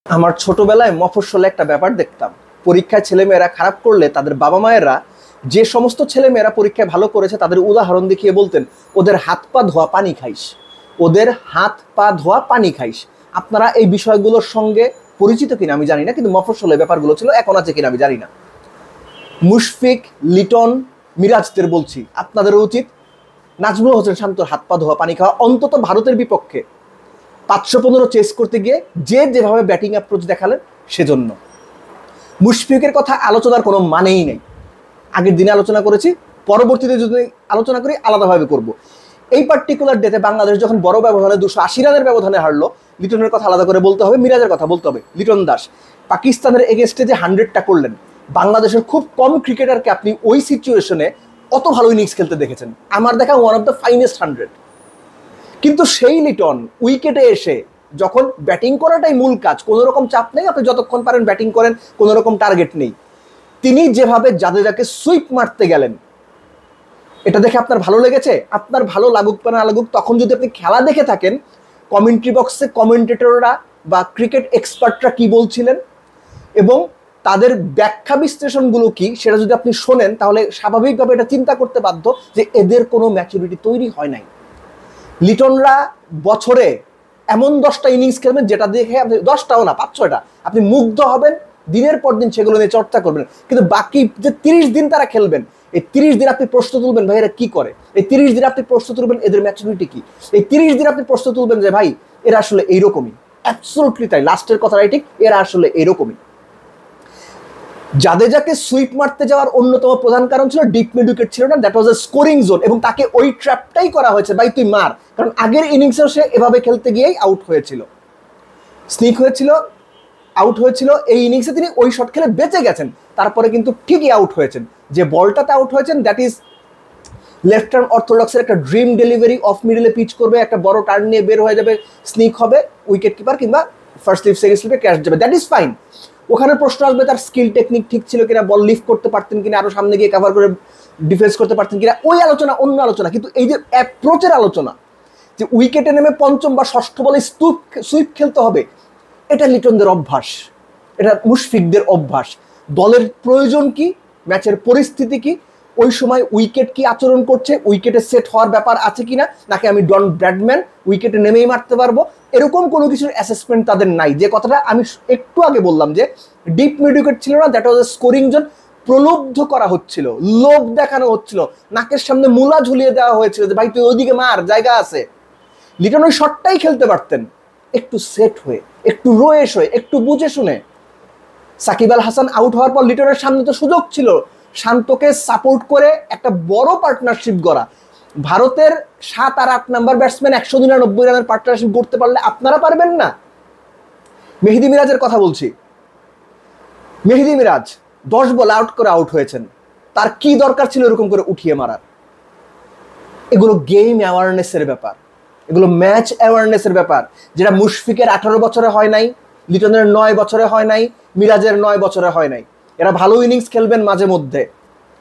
আমার ছোটবেলায় মফস্বলে একটা ব্যাপার দেখতাম। পরীক্ষায় ছেলেমেয়েরা খারাপ করলে তাদের বাবা মায়েরা যে সমস্ত ছেলেমেয়েরা পরীক্ষায় ভালো করেছে তাদের উদাহরণ দেখিয়ে বলতেন, ওদের হাত পা ধোয়া পানি খাইস, ওদের হাত পা ধোয়া পানি খাইস। আপনারা এই বিষয়গুলোর সঙ্গে পরিচিত কিনা আমি জানি না, কিন্তু মফস্বলে ব্যাপারগুলো ছিল, এখন আছে কিনা আমি জানি না। মুশফিক, লিটন, মিরাজদের বলছি, আপনাদেরও উচিত নাজমুল হোসেন শান্তর হাত পা ধোয়া পানি খাওয়া। অন্তত ভারতের বিপক্ষে 515 চেস করতে গিয়ে যে যেভাবে ব্যাটিং অ্যাপ্রোচ দেখালেন সেজন্য। মুশফিকের কথা আলোচনার কোনো মানেই নেই। আগের দিনে আলোচনা করেছি, পরবর্তীতে যদি আলোচনা করি আলাদাভাবে করব। এই পার্টিকুলার ডেতে বাংলাদেশ যখন বড় ব্যবধানে 280 রানের ব্যবধানে হারলো, লিটনের কথা আলাদা করে বলতে হবে, মিরাজের কথা বলতে হবে। লিটন দাস পাকিস্তানের এগেস্টে যে 100টা করলেন, বাংলাদেশের খুব কম ক্রিকেটারকে আপনি ওই সিচুয়েশনে অত ভালো ইনিংস খেলতে দেখেছেন। আমার দেখা ওয়ান অফ দ্য ফাইনেস্ট 100। কিন্তু সেই লিটন উইকেটে এসে যখন ব্যাটিং করাটাই মূল কাজ, কোনো রকম চাপ নেই, আপনি যতক্ষণ পারেন ব্যাটিং করেন, কোনো রকম টার্গেট নেই, তিনি যেভাবে জাদেজাকে সুইপ মারতে গেলেন, এটা দেখে আপনার ভালো লেগেছে? আপনার ভালো লাগুক বা না লাগুক, তখন যদি আপনি খেলা দেখে থাকেন, কমেন্ট্রি বক্সে কমেন্টেটররা বা ক্রিকেট এক্সপার্টরা কি বলছিলেন এবং তাদের ব্যাখ্যা বিশ্লেষণগুলো কি, সেটা যদি আপনি শোনেন, তাহলে স্বাভাবিকভাবে এটা চিন্তা করতে বাধ্য যে এদের কোনো ম্যাচুরিটি তৈরি হয় নাই। লিটনরা বছরে এমন 10টা ইনিংস খেলবেন যেটা দেখে আপনি, 10টাও না, 5-6টা, আপনি মুগ্ধ হবেন, দিনের পর দিন সেগুলো নিয়ে চর্চা করবেন। কিন্তু বাকি যে 30 দিন তারা খেলবেন, এই 30 দিন আপনি প্রশ্ন তুলবেন, ভাই এরা কি করে। এই 30 দিন আপনি প্রশ্ন তুলবেন এদের ম্যাচুরিটি কি। এই 30 দিন আপনি প্রশ্ন তুলবেন যে ভাই এরা আসলে এইরকমই। অ্যাবসলিউটলি তাই, লাস্টের কথাটাই ঠিক, এরা আসলে এইরকমই। জাদেজাকে সুইপ মারতে যাওয়ার অন্যতম প্রধান কারণ ছিল ডিপ মিড উইকেট ছিল না, that was a scoring zone, এবং তাকে ওই ট্র্যাপটাই করা হয়েছে, ভাই তুই মার। কারণ আগের ইনিংসেও সে এভাবে খেলতে গিয়েই আউট হয়েছিল, স্নিক হয়েছিল, আউট হয়েছিল। এই ইনিংসে তিনি ওই শট খেলে বেঁচে গেছেন, তারপরে কিন্তু ঠিকই আউট হয়েছেন। যে বলটাতে আউট হয়েছেন দ্যাট ইজ লেফট আর্ম অর্থোডক্সের একটা ড্রিম ডেলিভারি, অফ মিডলে পিচ করবে, একটা বড় টার্ন নিয়ে বের হয়ে যাবে, স্নিক হবে, উইকেট কিপার কিংবা ফার্স্ট স্লিপ সেকেন্ড স্লিপে ক্যাচ যাবে, দ্যাট ইজ ফাইন। ওখানে প্রশ্ন আসবে তার স্কিল টেকনিক ঠিক ছিল কিনা, বল লিফট করতে পারতেন কিনা, আরো সামনে গিয়ে কভার করে ডিফেন্স করতে পারতেন কিনা, ওই আলোচনা অন্য আলোচনা। কিন্তু এই যে অ্যাপ্রোচের আলোচনা, যে উইকেটে নেমে পঞ্চম বা ষষ্ঠ বলে সুইপ খেলতে হবে, এটা লিটনদের অভ্যাস, এটা মুশফিকদের অভ্যাস। দলের প্রয়োজন কি, ম্যাচের পরিস্থিতি কি, ওই সময় উইকেট কি আচরণ করছে, উইকেটে সেট হওয়ার ব্যাপার আছে কিনা, নাকি আমি ডন ব্র্যাডম্যান উইকেটে নেমেই মারতে পারবো, এরকম কোনো কিছুর অ্যাসেসমেন্ট তাদের নাই। যে কথাটা আমি একটু আগে বললাম যে ডিপ মিড উইকেট ছিল না, that was a scoring zone. প্রলুব্ধ করা হচ্ছিল, লোভ দেখানো হচ্ছিল, নাকের সামনে মূলা ঝুলিয়ে দেওয়া হয়েছিল যে ভাই তুই ওইদিকে মার, জায়গা আছে। লিটন ওই শটটাই খেলতে পারতেন একটু সেট হয়ে, একটু রয়েস হয়ে, একটু বুঝে শুনে। সাকিব আল হাসান আউট হওয়ার পর লিটনের সামনে তো সুযোগ ছিল শান্তকে সাপোর্ট করে একটা বড় পার্টনারশিপ গড়া। ভারতের 7 আর 8 নাম্বার ব্যাটসম্যান 199 রানের পার্টনারশিপ করতে পারলে আপনারা পারবেন না? মেহেদী মিরাজের কথা বলছি। মেহেদী মিরাজ 10 বল আউট করে আউট হয়েছেন, তার কি দরকার ছিল এরকম করে উঠিয়ে মারার? এগুলো গেম অ্যাওয়ারনেসের ব্যাপার, এগুলো ম্যাচ অ্যাওয়ারনেসের ব্যাপার, যেটা মুশফিকের 18 বছরে হয় নাই, লিটনের 9 বছরে হয় নাই, মিরাজের 9 বছরে হয় নাই। এরা ভালো ইনিংস খেলবেন মাঝে মধ্যে,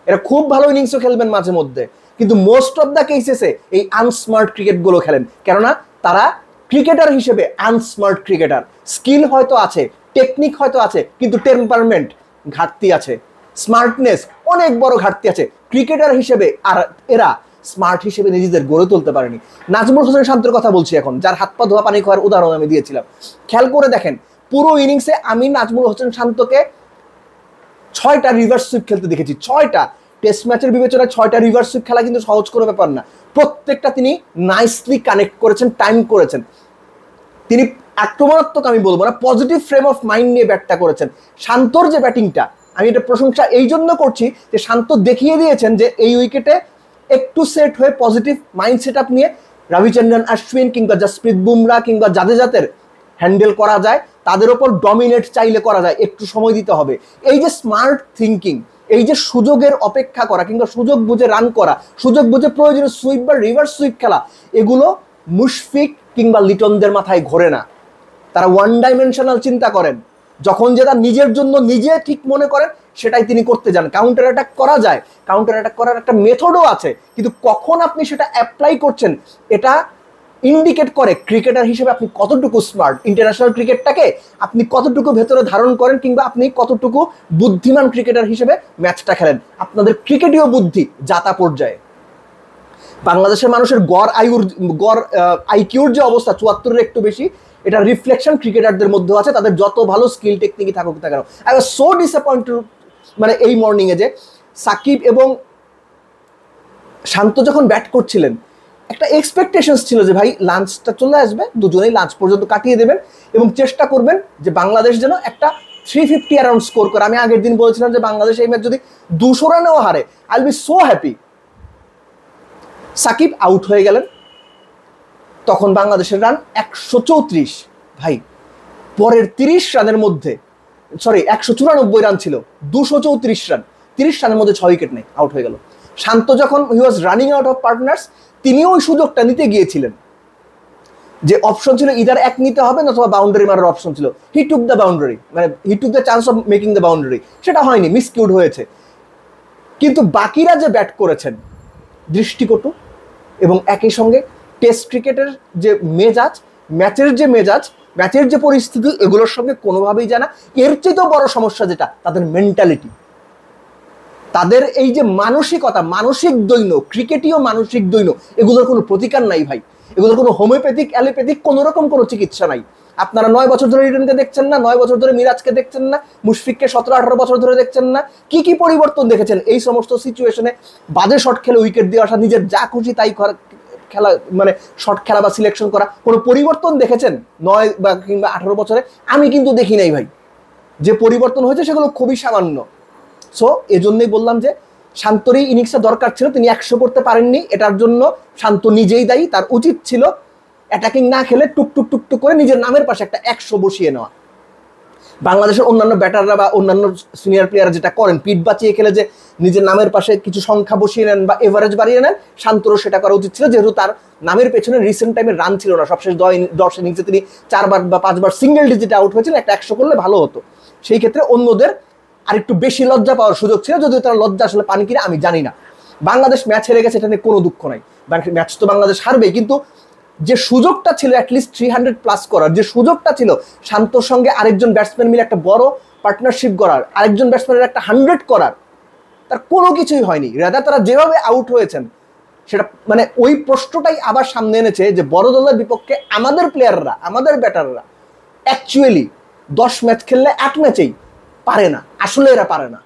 এরা খুব ভালো ইনিংসও খেলবেন মাঝে মধ্যে, কিন্তু মোস্ট অফ দ্য কেসেসে এই আনস্মার্ট ক্রিকেটগুলো খেলেন। কেননা তারা ক্রিকেটার হিসেবে আনস্মার্ট ক্রিকেটার। স্কিল হয়তো আছে, টেকনিক হয়তো আছে, কিন্তু টেম্পারমেন্ট ঘাটতি আছে, স্মার্টনেস অনেক বড় ঘাটতি আছে ক্রিকেটার হিসেবে। আর এরা স্মার্ট হিসেবে নিজেদের গড়ে তুলতে পারেনি। নাজমুল হোসেন শান্তর কথা বলছি এখন, যার হাত পা ধোয়া পানি খাওয়ার উদাহরণ আমি দিয়েছিলাম। খেয়াল করে দেখেন, পুরো ইনিংসে আমি নাজমুল হোসেন শান্তকে 6টা রিভার্স সুইপ খেলতে দেখেছি। 6টা টেস্ট ম্যাচের বিবেচনায় 6টা রিভার্স সুইপ খেলা কিন্তু সহজ কোনো ব্যাপার না। প্রত্যেকটা তিনি নাইসলি কানেক্ট করেছেন, টাইম করেছেন। তিনি আক্রমণাত্মক আমি বলবো না, পজিটিভ ফ্রেম অফ মাইন্ড নিয়ে ব্যাটটা করেছেন। শান্তর যে ব্যাটিংটা, আমি এটা প্রশংসা এই জন্য করছি যে শান্ত দেখিয়ে দিয়েছেন যে এই উইকেটে একটু সেট হয়ে পজিটিভ মাইন্ড সেট আপ নিয়ে রবিচন্দ্রন অশ্বিন কিংবা জসপ্রীত বুমরা কিংবা জাদেজাদের হ্যান্ডেল করা যায়, তাদের ওপর ডমিনেট চাইলে করা যায়, একটু সময় দিতে হবে। এই যে স্মার্ট থিঙ্কিং, এই যে সুযোগের অপেক্ষা করা কিংবা সুযোগ বুঝে রান করা, সুযোগ বুঝে প্রয়োজনীয় সুইপ বা রিভার্স সুইপ খেলা, এগুলো মুশফিক কিংবা লিটনদের মাথায় ঘোরে না। তারা ওয়ান ডাইমেনশনাল চিন্তা করেন। যখন যেটা নিজের জন্য নিজে ঠিক মনে করেন সেটাই তিনি করতে যান। কাউন্টার অ্যাটাক করা যায়, কাউন্টার অ্যাটাক করার একটা মেথডও আছে, কিন্তু কখন আপনি সেটা অ্যাপ্লাই করছেন এটা ইন্ডিকেট করে ক্রিকেটার হিসেবে আপনি কতটুকু স্মার্ট, ইন্টারন্যাশনাল ক্রিকেটটাকে আপনি কতটুকু ভেতরে ধারণ করেন, কিংবা আপনি কতটুকু বুদ্ধিমান ক্রিকেটার হিসেবে ম্যাচটা খেলেন। আপনাদের ক্রিকেটীয় বুদ্ধি জাতা পর্যায়ে। বাংলাদেশের মানুষের গড় আইকিউর যে অবস্থা 74-এর একটু বেশি, এটা রিফ্লেকশন ক্রিকেটারদের মধ্যে আছে, তাদের যত ভালো স্কিল টেকনিকই থাকুক না কেন। আই ওয়াজ সো ডিসঅ্যাপয়েন্টেড মানে এই মর্নিংয়ে যে সাকিব এবং শান্ত যখন ব্যাট করছিলেন, একটা এক্সপেকটেশনস ছিল যে ভাই লাঞ্চটা চলে আসবে, দুজনেই লাঞ্চ পর্যন্ত কাটিয়ে দেবেন এবং চেষ্টা করবেন যে বাংলাদেশ যেন একটা 350 অ্যারাউন্ড স্কোর করে। আমি আগের দিন বলেছিলাম যে বাংলাদেশ এই ম্যাচ যদি 200 রানেও হারে, I will be so happy. Shakib out হয়ে গেলেন, তখন বাংলাদেশের রান 134। ভাই পরের 30 রানের মধ্যে, 194 রান ছিল, 234 রান, 30 রানের মধ্যে 6 উইকেট নেই, আউট হয়ে গেল। শান্ত যখন he was running out of partners, তিনিও ওই সুযোগটা নিতে গিয়েছিলেন, যে অপশন ছিল ইদার এক নিতে হবে অথবা বাউন্ডারি মারার অপশন ছিল। হি টুক দ্য বাউন্ডারি, মানে he took the chance of making the boundary, সেটা হয়নি, মিসকিউড হয়েছে। কিন্তু বাকিরা যে ব্যাট করেছেন দৃষ্টিকটু, এবং একই সঙ্গে টেস্ট ক্রিকেটের যে মেজাজ, ম্যাচের যে পরিস্থিতি, এগুলোর সঙ্গে কোনোভাবেই জানা। এর চেয়েও বড় সমস্যা যেটা, তাদের মেন্টালিটি, তাদের এই যে মানসিকতা, মানসিক দৈন্য, ক্রিকেটীয় মানসিক দৈন্য, এগুলোর কোনো প্রতিকার নাই ভাই। এগুলোর কোনো হোমিওপ্যাথিক অ্যালোপ্যাথিক কোনো রকম কোনো চিকিৎসা নাই। আপনারা 9 বছর ধরে রিটনকে দেখছেন না, 9 বছর ধরে মিরাজকে দেখছেন না, মুশফিককে 17-18 বছর ধরে দেখছেন না, কি পরিবর্তন দেখেছেন এই সমস্ত সিচুয়েশনে? বাজে শট খেলে উইকেট দিয়ে আসা, নিজের যা খুশি তাই খেলা, মানে শট খেলা বা সিলেকশন করা, কোনো পরিবর্তন দেখেছেন 9 বা কিংবা 18 বছরে? আমি কিন্তু দেখি নাই ভাই। যে পরিবর্তন হয়েছে সেগুলো খুবই সামান্য। সো এজন্যই বললাম যে শান্তরই ইনিংসটা দরকার ছিল, তিনি 100 করতে পারেননি, এটার জন্য শান্ত নিজেই দায়ী। তার উচিত ছিল অ্যাটাকিং না খেলে টুক করে নিজের নামের পাশে একটা 100 বসিয়ে নেওয়া। বাংলাদেশের অন্যান্য ব্যাটাররা বা অন্যান্য সিনিয়র প্লেয়ার যেটা করেন, পিঠ বাঁচিয়ে খেলে যে নিজের নামের পাশে কিছু সংখ্যা বসিয়ে নেন বা এভারেজ বাড়িয়ে নেন, শান্তরও সেটা করা উচিত ছিল, যেহেতু তার নামের পেছনে রিসেন্ট টাইমে রান ছিল না। সবশেষ 10 ইনিংসে তিনি 4 বার বা 5 বার সিঙ্গেল ডিজিটে আউট হয়েছিলেন, একটা 100 করলে ভালো হতো। সেই ক্ষেত্রে অন্যদের আরেকটু বেশি লজ্জা পাওয়ার সুযোগ ছিল, যদিও তারা লজ্জা আসলে পান কিনা আমি জানি না। বাংলাদেশ ম্যাচ হেরে গেছে, এটা নিয়ে কোনো দুঃখ নাই, ম্যাচ তো বাংলাদেশ হারবেই, কিন্তু যে সুযোগটা ছিল অ্যাটলিস্ট 300+ করার, যে সুযোগটা ছিল শান্তর সঙ্গে আরেকজন ব্যাটসম্যান মিলে একটা বড় পার্টনারশিপ করার, আরেকজন ব্যাটসম্যানের একটা 100 করার, তার কোনো কিছুই হয়নি। রাদা তারা যেভাবে আউট হয়েছেন, সেটা মানে ওই প্রশ্নটাই আবার সামনে এনেছে যে বড় দলের বিপক্ষে আমাদের প্লেয়াররা, আমাদের ব্যাটাররা অ্যাকচুয়ালি 10 ম্যাচ খেললে 8 ম্যাচেই পারে না, আসলে এরা পারে না।